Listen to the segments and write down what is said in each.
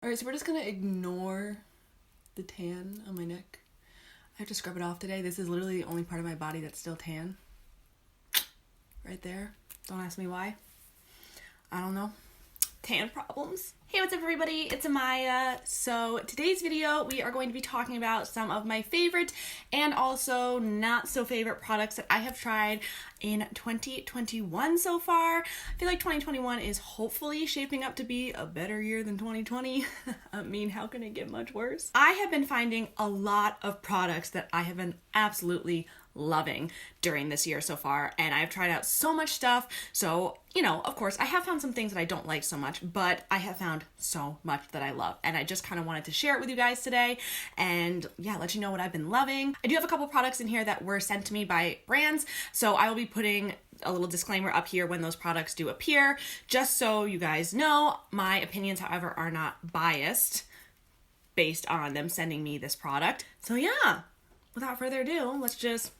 Alright, so we're just gonna ignore the tan on my neck. I have to scrub it off today. This is literally the only part of my body that's still tan. Right there. Don't ask me why. I don't know. Tan problems. Hey, what's up everybody? It's Amaya. So today's video, we are going to be talking about some of my favorite and also not so favorite products that I have tried in 2021 so far. I feel like 2021 is hopefully shaping up to be a better year than 2020. I mean, how can it get much worse? I have been finding a lot of products that I have been absolutely loving during this year so far, and I've tried out so much stuff. So, you know, of course, I have found some things that I don't like so much, but I have found so much that I love, and I just kind of wanted to share it with you guys today and yeah, let you know what I've been loving. I do have a couple products in here that were sent to me by brands, so I will be putting a little disclaimer up here when those products do appear, just so you guys know. My opinions, however, are not biased based on them sending me this product. So yeah, without further ado, let's just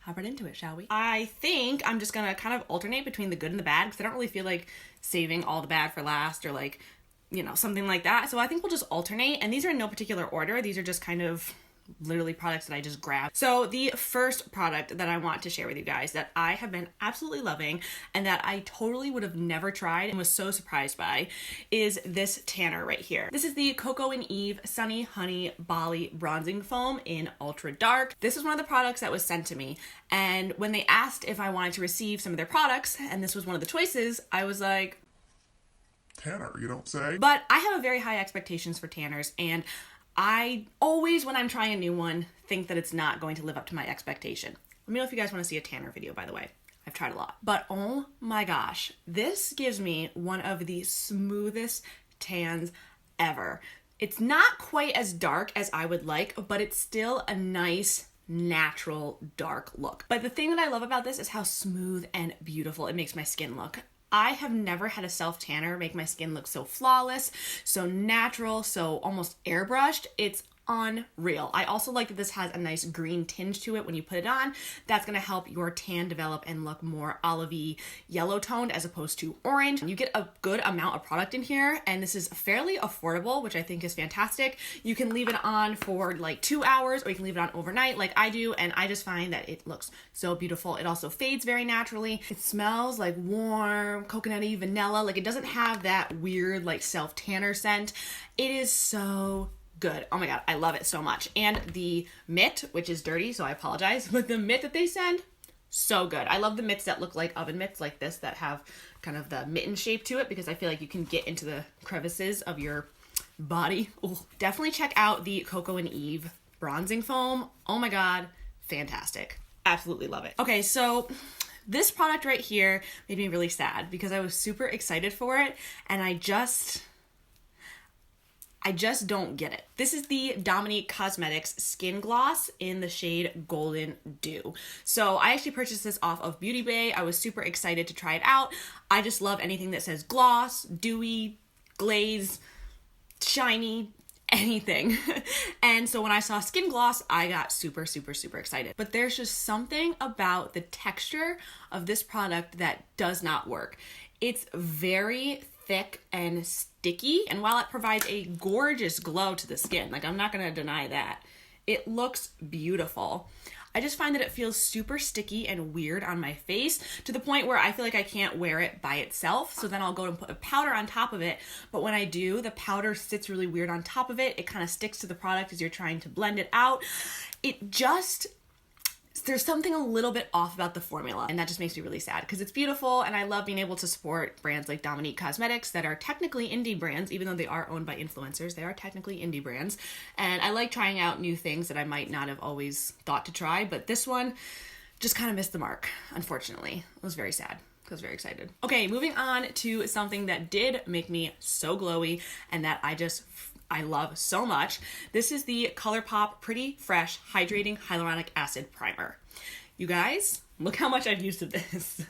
hop right into it, shall we? I think I'm just gonna kind of alternate between the good and the bad because I don't really feel like saving all the bad for last or like, you know, something like that. So I think we'll just alternate, and these are in no particular order. These are just kind of literally products that I just grabbed. So the first product that I want to share with you guys that I have been absolutely loving and that I totally would have never tried and was so surprised by is this tanner right here. This is the Coco and e.l.f. Sunny Honey Bali Bronzing Foam in Ultra Dark. This is one of the products that was sent to me, and when they asked if I wanted to receive some of their products, and this was one of the choices, I was like, tanner, you don't say? But I have a very high expectations for tanners, and I always, when I'm trying a new one, think that it's not going to live up to my expectation. Let me know if you guys want to see a tanner video, by the way. I've tried a lot. But oh my gosh, this gives me one of the smoothest tans ever. It's not quite as dark as I would like, but it's still a nice, natural, dark look. But the thing that I love about this is how smooth and beautiful it makes my skin look. I have never had a self-tanner make my skin look so flawless, so natural, so almost airbrushed. It's unreal. I also like that this has a nice green tinge to it when you put it on. That's going to help your tan develop and look more olivey yellow toned as opposed to orange. You get a good amount of product in here, and this is fairly affordable, which I think is fantastic. You can leave it on for like 2 hours, or you can leave it on overnight like I do, and I just find that it looks so beautiful. It also fades very naturally. It smells like warm, coconutty, vanilla. Like it doesn't have that weird like self-tanner scent. It is so good. Oh my god, I love it so much. And the mitt, which is dirty, so I apologize, but the mitt that they send, so good. I love the mitts that look like oven mitts like this that have kind of the mitten shape to it because I feel like you can get into the crevices of your body. Ooh. Definitely check out the Coco and e.l.f. bronzing foam. Oh my god, fantastic. Absolutely love it. Okay, so this product right here made me really sad because I was super excited for it, and I just don't get it. This is the Dominique Cosmetics Skin Gloss in the shade Golden Dew. So I actually purchased this off of Beauty Bay. I was super excited to try it out. I just love anything that says gloss, dewy, glaze, shiny, anything. And so when I saw skin gloss, I got super, super, super excited. But there's just something about the texture of this product that does not work. It's very thick and sticky, and while it provides a gorgeous glow to the skin, like I'm not gonna deny that, it looks beautiful. I just find that it feels super sticky and weird on my face to the point where I feel like I can't wear it by itself. So then I'll go and put a powder on top of it. But when I do, the powder sits really weird on top of it. It kind of sticks to the product as you're trying to blend it out. There's something a little bit off about the formula, and that just makes me really sad because it's beautiful, and I love being able to support brands like Dominique Cosmetics that are technically indie brands. Even though they are owned by influencers, they are technically indie brands, and I like trying out new things that I might not have always thought to try, but this one just kind of missed the mark, unfortunately. It was very sad. I was very excited. Okay, moving on to something that did make me so glowy and that I love so much. This is the Colourpop Pretty Fresh Hydrating Hyaluronic Acid Primer. You guys, look how much I've used of this.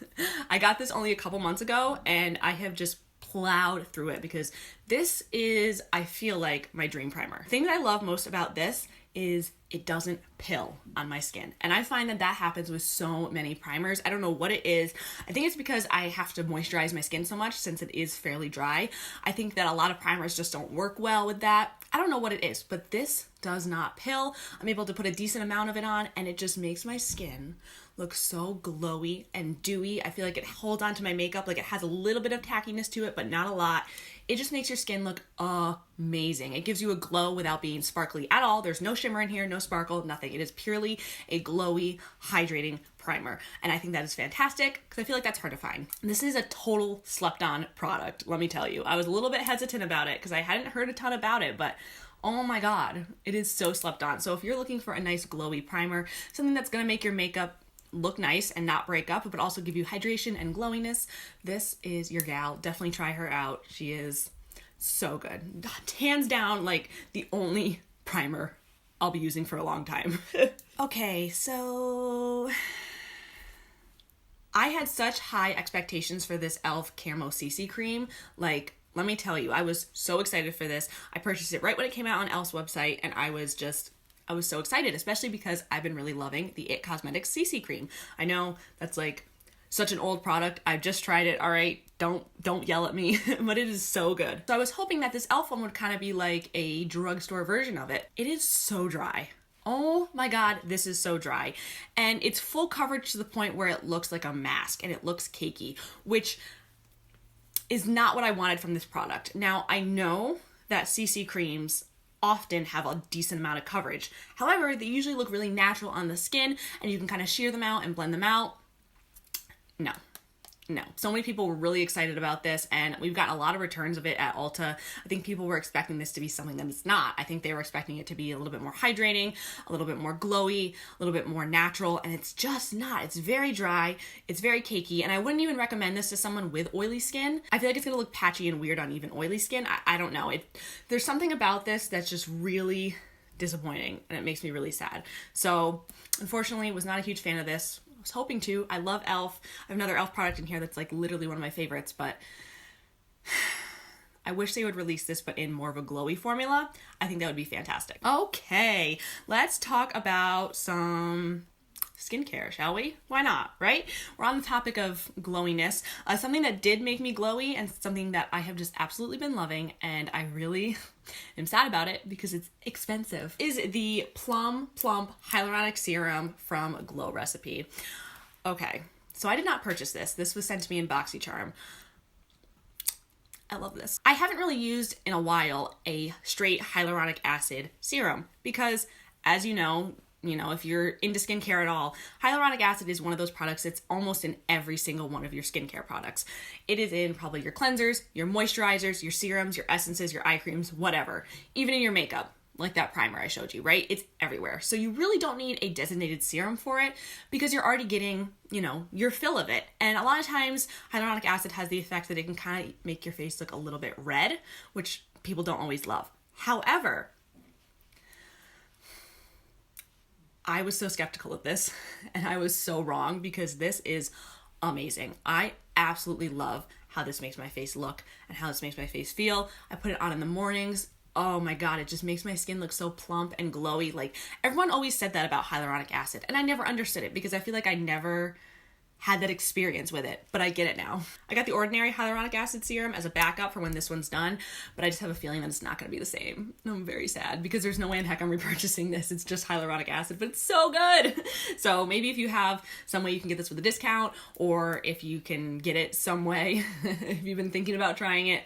I got this only a couple months ago, and I have just plowed through it because This is, I feel like, my dream primer. The thing that I love most about this is it doesn't pill on my skin. And I find that that happens with so many primers. I don't know what it is. I think it's because I have to moisturize my skin so much since it is fairly dry. I think that a lot of primers just don't work well with that. I don't know what it is, but this does not pill. I'm able to put a decent amount of it on and it just makes my skin look so glowy and dewy. I feel like it holds on to my makeup, like it has a little bit of tackiness to it, but not a lot. It just makes your skin look amazing. It gives you a glow without being sparkly at all. There's no shimmer in here, no sparkle, nothing. It is purely a glowy, hydrating primer. And I think that is fantastic because I feel like that's hard to find. This is a total slept on product, let me tell you. I was a little bit hesitant about it because I hadn't heard a ton about it, but oh my God, it is so slept on. So if you're looking for a nice glowy primer, something that's gonna make your makeup look nice and not break up, but also give you hydration and glowiness, this is your gal. Definitely try her out. She is so good. Hands down, like the only primer I'll be using for a long time. Okay, so I had such high expectations for this e.l.f. Camo CC Cream. Like, let me tell you, I was so excited for this. I purchased it right when it came out on e.l.f.'s website, and I was so excited, especially because I've been really loving the IT Cosmetics CC Cream. I know that's like such an old product. I've just tried it. All right, don't yell at me, but it is so good. So I was hoping that this e.l.f. one would kind of be like a drugstore version of it. It is so dry. Oh my God, this is so dry. And it's full coverage to the point where it looks like a mask and it looks cakey, which is not what I wanted from this product. Now, I know that CC creams often have a decent amount of coverage. However, they usually look really natural on the skin and you can kind of shear them out and blend them out. No. So many people were really excited about this and we've gotten a lot of returns of it at Ulta. I think people were expecting this to be something that it's not. I think they were expecting it to be a little bit more hydrating, a little bit more glowy, a little bit more natural, and it's just not. It's very dry, it's very cakey, and I wouldn't even recommend this to someone with oily skin. I feel like it's gonna look patchy and weird on even oily skin. I don't know. There's something about this that's just really disappointing and it makes me really sad. So unfortunately, was not a huge fan of this. Was hoping to. I love e.l.f. I have another e.l.f. product in here that's like literally one of my favorites, but I wish they would release this but in more of a glowy formula. I think that would be fantastic. Okay, let's talk about some skincare, shall we? Why not, right? We're on the topic of glowiness. Something that did make me glowy and something that I have just absolutely been loving and I really am sad about it because it's expensive, is the Plump Hylauronic Serum from Glow Recipe. Okay, so I did not purchase this. This was sent to me in BoxyCharm. I love this. I haven't really used in a while a straight hyaluronic acid serum because, as you know, if you're into skincare at all, hyaluronic acid is one of those products that's almost in every single one of your skincare products. It is in probably your cleansers, your moisturizers, your serums, your essences, your eye creams, whatever. Even in your makeup, like that primer I showed you, right? It's everywhere. So you really don't need a designated serum for it because you're already getting, your fill of it. And a lot of times hyaluronic acid has the effect that it can kind of make your face look a little bit red, which people don't always love. However, I was so skeptical of this and I was so wrong because this is amazing. I absolutely love how this makes my face look and how this makes my face feel. I put it on in the mornings. Oh my God, it just makes my skin look so plump and glowy. Like everyone always said that about hyaluronic acid and I never understood it because I feel like I never had that experience with it, but I get it now. I got the ordinary hyaluronic acid serum as a backup for when this one's done, but I just have a feeling that it's not going to be the same. I'm very sad because there's no way in heck I'm repurchasing this. It's just hyaluronic acid, but it's so good. So maybe if you have some way you can get this with a discount, or if you can get it some way, if you've been thinking about trying it,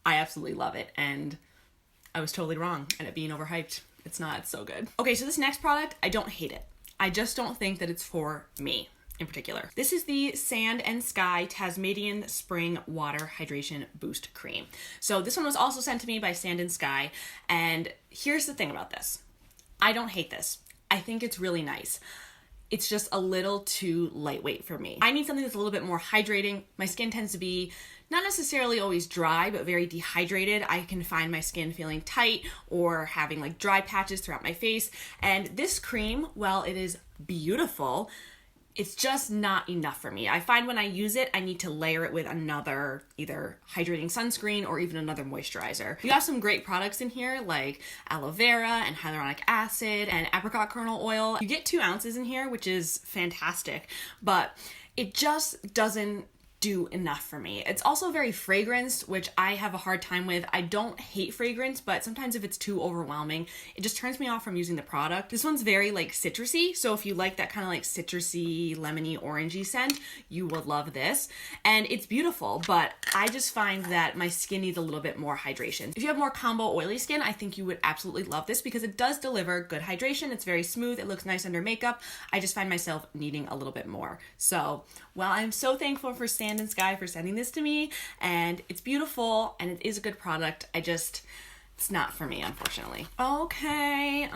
I absolutely love it. And I was totally wrong and it being overhyped. It's not, it's so good. Okay, so this next product, I don't hate it. I just don't think that it's for me in particular. This is the Sand and Sky Tasmanian Spring Water Hydration Boost Cream. So this one was also sent to me by Sand and Sky, and here's the thing about this. I don't hate this. I think it's really nice. It's just a little too lightweight for me. I need something that's a little bit more hydrating. My skin tends to be not necessarily always dry, but very dehydrated. I can find my skin feeling tight or having like dry patches throughout my face. And this cream, while it is beautiful, it's just not enough for me. I find when I use it, I need to layer it with another either hydrating sunscreen or even another moisturizer. You have some great products in here like aloe vera and hyaluronic acid and apricot kernel oil. You get 2 ounces in here, which is fantastic, but it just doesn't do enough for me. It's also very fragranced, which I have a hard time with. I don't hate fragrance, but sometimes if it's too overwhelming, it just turns me off from using the product. This one's very like citrusy, so if you like that kind of like citrusy, lemony, orangey scent, you will love this. And it's beautiful, but I just find that my skin needs a little bit more hydration. If you have more combo oily skin, I think you would absolutely love this because it does deliver good hydration. It's very smooth. It looks nice under makeup. I just find myself needing a little bit more. So, well, I'm so thankful for Sand and Sky for sending this to me, and it's beautiful and it is a good product. It's not for me, unfortunately. Okay,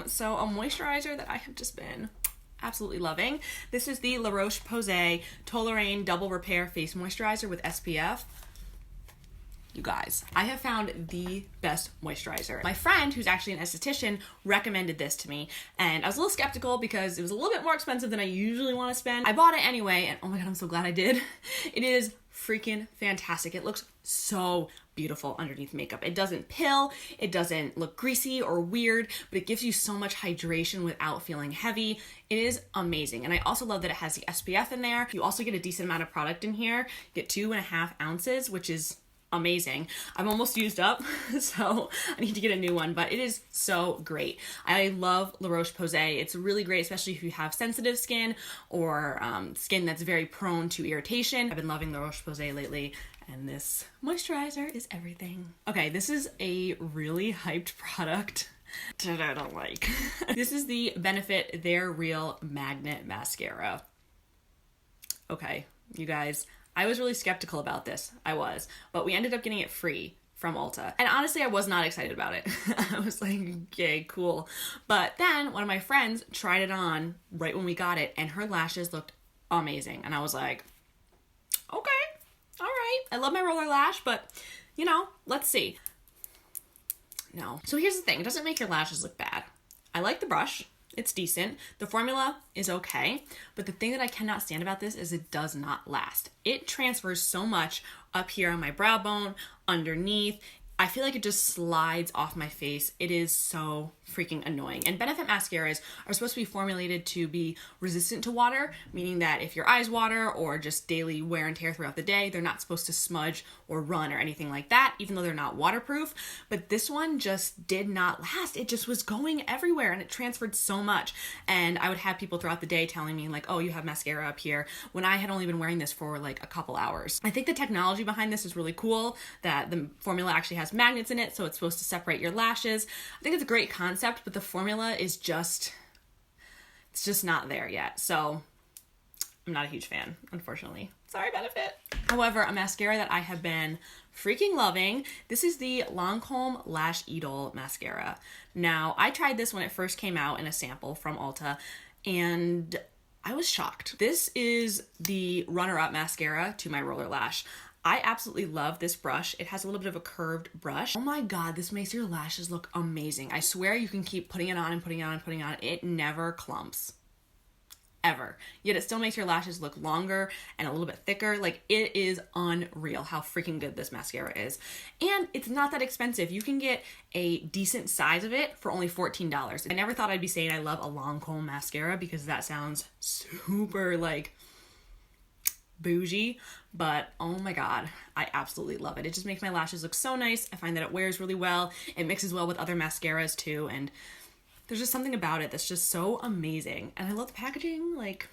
so a moisturizer that I have just been absolutely loving. This is the La Roche-Posay Toleraine Double Repair Face Moisturizer with SPF. You guys, I have found the best moisturizer. My friend, who's actually an esthetician, recommended this to me, and I was a little skeptical because it was a little bit more expensive than I usually want to spend. I bought it anyway, and oh my god, I'm so glad I did. It is freaking fantastic. It looks so beautiful underneath makeup. It doesn't pill, it doesn't look greasy or weird, but it gives you so much hydration without feeling heavy. It is amazing. And I also love that it has the SPF in there. You also get a decent amount of product in here. You get 2.5 ounces, which is amazing. I'm almost used up, so I need to get a new one, but it is so great. I love La Roche-Posay. It's really great, especially if you have sensitive skin or skin that's very prone to irritation. I've been loving La Roche-Posay lately, and this moisturizer is everything. Okay, this is a really hyped product that I don't like. This is the Benefit They're Real Magnet Mascara. Okay, you guys, I was really skeptical about this. I was. But we ended up getting it free from Ulta. And honestly, I was not excited about it. I was like, okay, cool. But then one of my friends tried it on right when we got it, and her lashes looked amazing. And I was like, okay, all right. I love my roller lash, but you know, let's see. No. So here's the thing. It doesn't make your lashes look bad. I like the brush. It's decent. The formula is okay, but the thing that I cannot stand about this is it does not last. It transfers so much up here on my brow bone, underneath. I feel like it just slides off my face. It is so freaking annoying. And Benefit mascaras are supposed to be formulated to be resistant to water, meaning that if your eyes water or just daily wear and tear throughout the day, they're not supposed to smudge or run or anything like that, even though they're not waterproof. But this one just did not last. It just was going everywhere and it transferred so much. And I would have people throughout the day telling me like, oh, you have mascara up here, when I had only been wearing this for like a couple hours. I think the technology behind this is really cool, that the formula actually has magnets in it, so it's supposed to separate your lashes. I think it's a great concept, but the formula is just, it's just not there yet. So I'm not a huge fan, unfortunately. Sorry, Benefit. However, a mascara that I have been freaking loving, this is the Lancome Lash Idol mascara. Now, I tried this when it first came out in a sample from Ulta, and I was shocked. This is the runner-up mascara to my roller lash. I absolutely love this brush. It has a little bit of a curved brush. Oh my god, this makes your lashes look amazing. I swear you can keep putting it on and putting it on and putting it on. It never clumps. Ever. Yet it still makes your lashes look longer and a little bit thicker. Like, it is unreal how freaking good this mascara is. And it's not that expensive. You can get a decent size of it for only $14. I never thought I'd be saying I love a Lancome mascara because that sounds super like bougie, but oh my god, I absolutely love it. It just makes my lashes look so nice. I find that it wears really well. It mixes well with other mascaras too, and there's just something about it that's just so amazing. And I love the packaging. Like,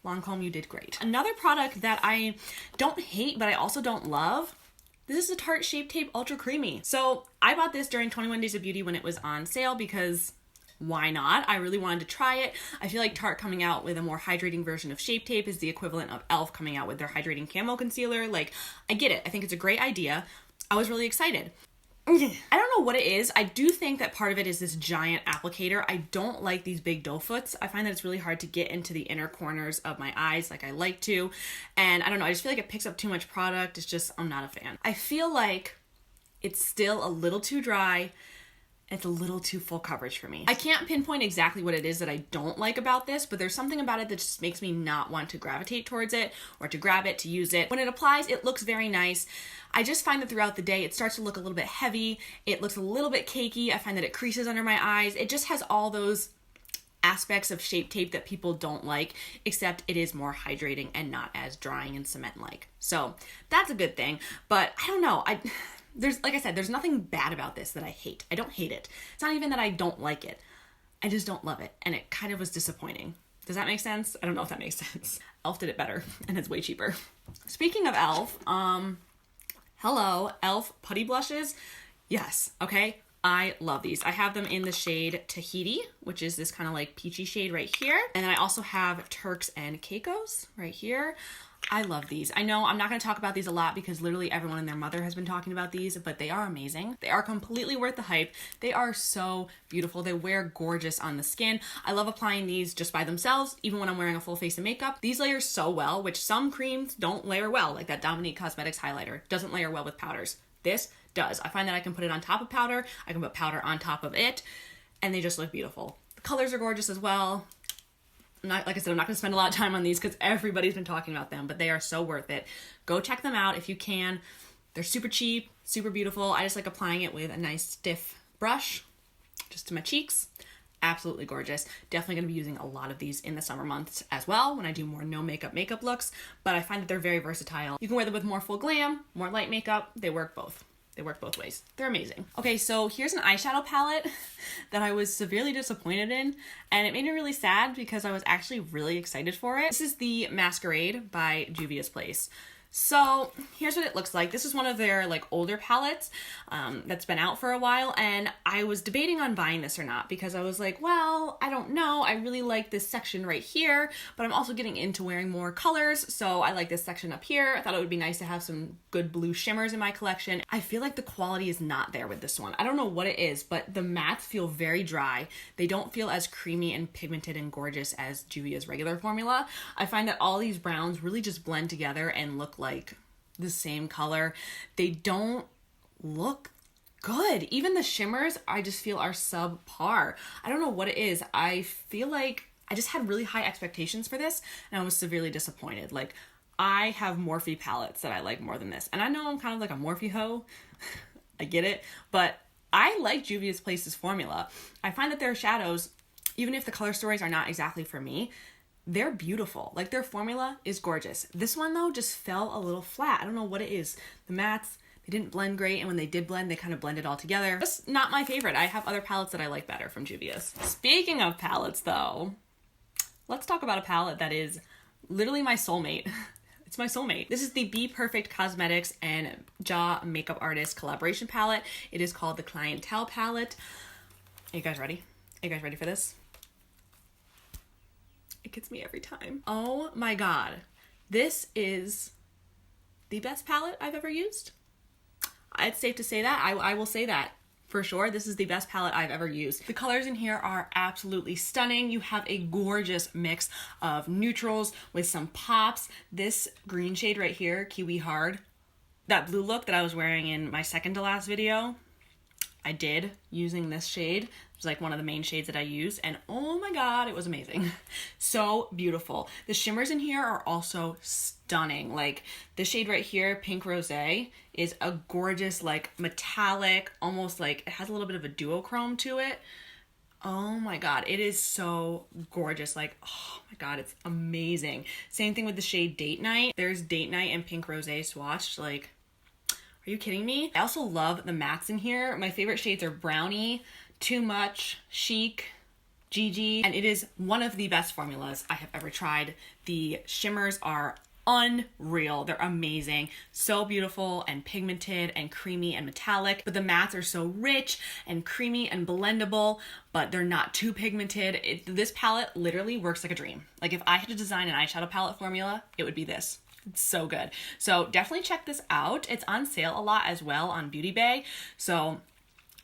Lancome, you did great. Another product that I don't hate, but I also don't love, this is the Tarte Shape Tape Ultra Creamy. So I bought this during 21 Days of Beauty when it was on sale because why not? I really wanted to try it. I feel like Tarte coming out with a more hydrating version of Shape Tape is the equivalent of e.l.f. coming out with their hydrating camo concealer. Like, I get it. I think it's a great idea. I was really excited. I don't know what it is. I do think that part of it is this giant applicator. I don't like these big doe foots. I find that it's really hard to get into the inner corners of my eyes like I like to. And I don't know, I just feel like it picks up too much product. It's just, I'm not a fan. I feel like it's still a little too dry It's a little too full coverage for me. I can't pinpoint exactly what it is that I don't like about this, but there's something about it that just makes me not want to gravitate towards it or to grab it, to use it. When it applies, it looks very nice. I just find that throughout the day, it starts to look a little bit heavy. It looks a little bit cakey. I find that it creases under my eyes. It just has all those aspects of Shape Tape that people don't like, except it is more hydrating and not as drying and cement-like. So that's a good thing, but I don't know. Like I said, there's nothing bad about this that I hate. I don't hate it. It's not even that I don't like it. I just don't love it. And it kind of was disappointing. Does that make sense? I don't know if that makes sense. e.l.f. did it better and it's way cheaper. Speaking of e.l.f., hello, e.l.f. putty blushes. Yes, okay. I love these. I have them in the shade Tahiti, which is this kind of like peachy shade right here. And then I also have Turks and Caicos right here. I love these. I know I'm not going to talk about these a lot because literally everyone and their mother has been talking about these, but they are amazing. They are completely worth the hype. They are so beautiful. They wear gorgeous on the skin. I love applying these just by themselves, even when I'm wearing a full face of makeup. These layer so well, which some creams don't layer well, like that Dominique Cosmetics highlighter doesn't layer well with powders. This does. I find that I can put it on top of powder, I can put powder on top of it, and they just look beautiful. The colors are gorgeous as well. Like I said, I'm not going to spend a lot of time on these because everybody's been talking about them, but they are so worth it. Go check them out if you can. They're super cheap, super beautiful. I just like applying it with a nice stiff brush just to my cheeks. Absolutely gorgeous. Definitely going to be using a lot of these in the summer months as well when I do more no makeup looks, but I find that they're very versatile. You can wear them with more full glam, more light makeup. They work both. They work both ways. They're amazing. Okay, so here's an eyeshadow palette that I was severely disappointed in, and it made me really sad because I was actually really excited for it. This is the Masquerade by Juvia's Place. So here's what it looks like. This is one of their like older palettes that's been out for a while, and I was debating on buying this or not because I was like, well, I don't know. I really like this section right here, but I'm also getting into wearing more colors, so I like this section up here. I thought it would be nice to have some good blue shimmers in my collection. I feel like the quality is not there with this one. I don't know what it is, but the mattes feel very dry. They don't feel as creamy and pigmented and gorgeous as Juvia's regular formula. I find that all these browns really just blend together and look like the same color. They don't look good. Even the shimmers, I just feel are subpar. I don't know what it is. I feel like I just had really high expectations for this and I was severely disappointed. Like, I have Morphe palettes that I like more than this. And I know I'm kind of like a Morphe hoe. I get it. But I like Juvia's Place's formula. I find that their shadows, even if the color stories are not exactly for me, they're beautiful. Like, their formula is gorgeous. This one, though, just fell a little flat. I don't know what it is. The mattes, they didn't blend great, and when they did blend, they kind of blended all together. That's not my favorite. I have other palettes that I like better from Juvia's. Speaking of palettes, though, let's talk about a palette that is literally my soulmate. It's my soulmate. This is the Be Perfect Cosmetics and Jaw Makeup Artist collaboration palette. It is called the Clientele palette. Are you guys ready? Are you guys ready for this? It gets me every time. Oh my god. This is the best palette I've ever used. It's safe to say that. I will say that for sure. This is the best palette I've ever used. The colors in here are absolutely stunning. You have a gorgeous mix of neutrals with some pops. This green shade right here, Kiwi Hard, that blue look that I was wearing in my second to last video, I did using this shade. It was like one of the main shades that I used, and oh my god, it was amazing. So beautiful. The shimmers in here are also stunning. Like, the shade right here, Pink Rosé, is a gorgeous, like, metallic, almost like, it has a little bit of a duochrome to it. Oh my god, it is so gorgeous. Like, oh my god, it's amazing. Same thing with the shade Date Night. There's Date Night and Pink Rosé swatched. Like, are you kidding me? I also love the mattes in here. My favorite shades are Brownie, Too Much, Chic, Gigi, and it is one of the best formulas I have ever tried. The shimmers are unreal. They're amazing. So beautiful and pigmented and creamy and metallic, but the mattes are so rich and creamy and blendable, but they're not too pigmented. This palette literally works like a dream. Like, if I had to design an eyeshadow palette formula, it would be this. It's so good. So definitely check this out. It's on sale a lot as well on Beauty Bay. So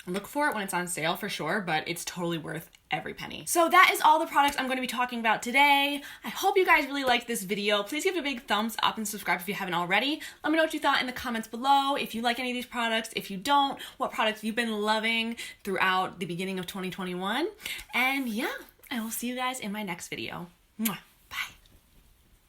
Look for it when it's on sale for sure, but it's totally worth every penny. So that is all the products I'm going to be talking about today. I hope you guys really liked this video. Please give it a big thumbs up and subscribe if you haven't already. Let me know what you thought in the comments below. If you like any of these products, if you don't, what products you've been loving throughout the beginning of 2021. And yeah, I will see you guys in my next video. Mwah.